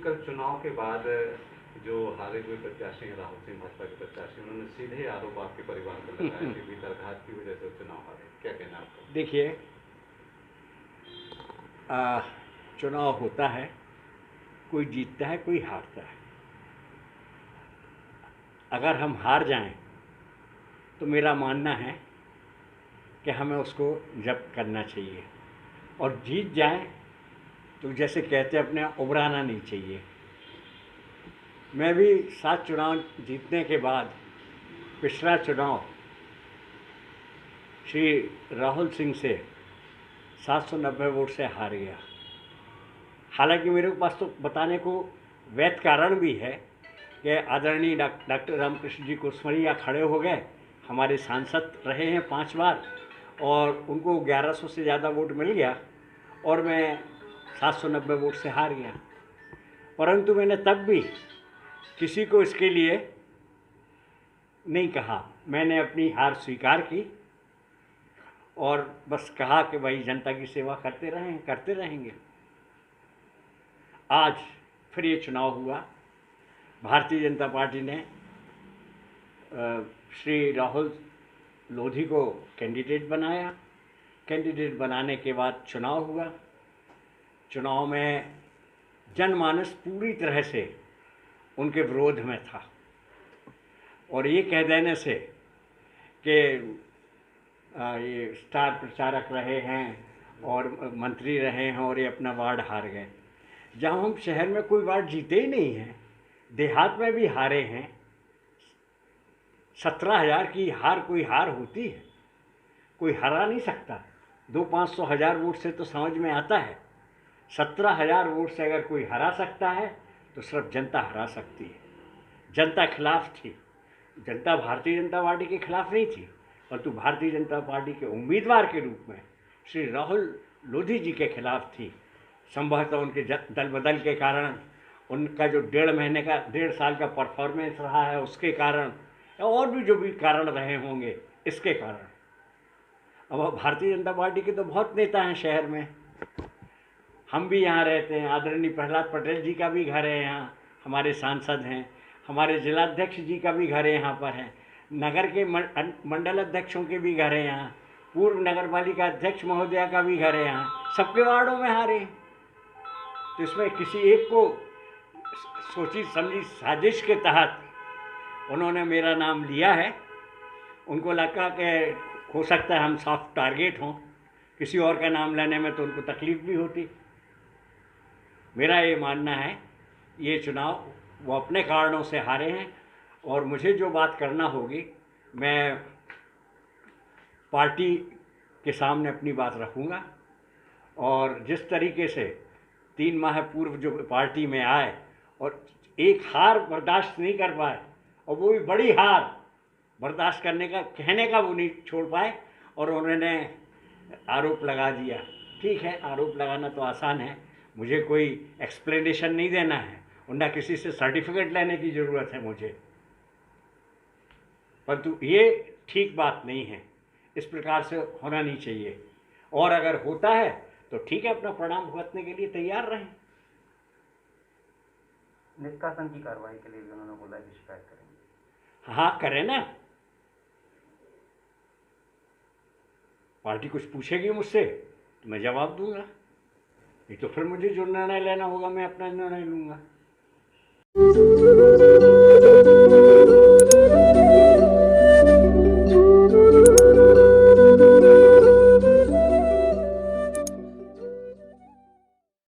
कल चुनाव के बाद जो हारे हुए प्रत्याशी हैं राहुल सिंह, भाजपा के प्रत्याशी, उन्होंने सीधे आरोप आपके परिवार पर लगाया कि भीतरघात की वजह से चुनाव हारे। क्या कहना आपको? देखिए, चुनाव होता है, कोई जीतता है, कोई हारता है। अगर हम हार जाएं तो मेरा मानना है कि हमें उसको जब्त करना चाहिए, और जीत जाएं तो जैसे कहते हैं अपने उबराना नहीं चाहिए। मैं भी 7 चुनाव जीतने के बाद पिछला चुनाव श्री राहुल सिंह से 790 वोट से हार गया। हालांकि मेरे पास तो बताने को वैध कारण भी है कि आदरणीय डॉक्टर रामकृष्ण जी कुसमरिया खड़े हो गए, हमारे सांसद रहे हैं 5 बार, और उनको 1100 से ज़्यादा वोट मिल गया और मैं 790 वोट से हार गया। परंतु मैंने तब भी किसी को इसके लिए नहीं कहा, मैंने अपनी हार स्वीकार की और बस कहा कि भाई जनता की सेवा करते रहेंगे। आज फिर ये चुनाव हुआ, भारतीय जनता पार्टी ने श्री राहुल लोधी को कैंडिडेट बनाया। कैंडिडेट बनाने के बाद चुनाव हुआ। चुनाव में जनमानस पूरी तरह से उनके विरोध में था, और ये कह देने से कि ये स्टार प्रचारक रहे हैं और मंत्री रहे हैं और ये अपना वार्ड हार गए, जहाँ हम शहर में कोई वार्ड जीते ही नहीं हैं, देहात में भी हारे हैं। 17,000 की हार कोई हार होती है? कोई हरा नहीं सकता। 200-500 हज़ार वोट से तो समझ में आता है। 17,000 वोट से अगर कोई हरा सकता है तो सिर्फ जनता हरा सकती है। जनता खिलाफ थी, जनता भारतीय जनता पार्टी के खिलाफ नहीं थी, परंतु भारतीय जनता पार्टी के उम्मीदवार के रूप में श्री राहुल लोधी जी के खिलाफ थी। संभवतः उनके दल बदल के कारण, उनका जो 1.5 साल का परफॉर्मेंस रहा है उसके कारण, या और भी जो भी कारण रहे होंगे इसके कारण। अब भारतीय जनता पार्टी के तो बहुत नेता हैं शहर में, हम भी यहाँ रहते हैं, आदरणीय प्रहलाद पटेल जी का भी घर है यहाँ, हमारे सांसद हैं, हमारे जिलाध्यक्ष जी का भी घर है यहाँ पर है, नगर के मंडल अध्यक्षों के भी घर है यहाँ, पूर्व नगर पालिका अध्यक्ष महोदया का भी घर है यहाँ, सबके वार्डों में हारे। तो इसमें किसी एक को सोची समझी साजिश के तहत उन्होंने मेरा नाम लिया है। उनको लगा कि हो सकता है हम सॉफ्ट टारगेट हों, किसी और का नाम लेने में तो उनको तकलीफ भी होती। मेरा ये मानना है ये चुनाव वो अपने कारणों से हारे हैं, और मुझे जो बात करना होगी मैं पार्टी के सामने अपनी बात रखूँगा। और जिस तरीके से 3 माह पूर्व जो पार्टी में आए और एक हार बर्दाश्त नहीं कर पाए, और वो भी बड़ी हार बर्दाश्त करने का कहने का वो नहीं छोड़ पाए, और उन्होंने आरोप लगा दिया। ठीक है, आरोप लगाना तो आसान है, मुझे कोई एक्सप्लेनेशन नहीं देना है, और ना किसी से सर्टिफिकेट लेने की ज़रूरत है मुझे, परंतु ये ठीक बात नहीं है, इस प्रकार से होना नहीं चाहिए। और अगर होता है तो ठीक है, अपना परिणाम भुगतने के लिए तैयार रहें। निष्कासन की कार्रवाई के लिए भी उन्होंने बोला कि शिकायत करेंगे। हाँ, करें ना, पार्टी कुछ पूछेगी मुझसे तो मैं जवाब दूंगा, नहीं तो फिर मुझे जो निर्णय लेना होगा मैं अपना निर्णय लूँगा।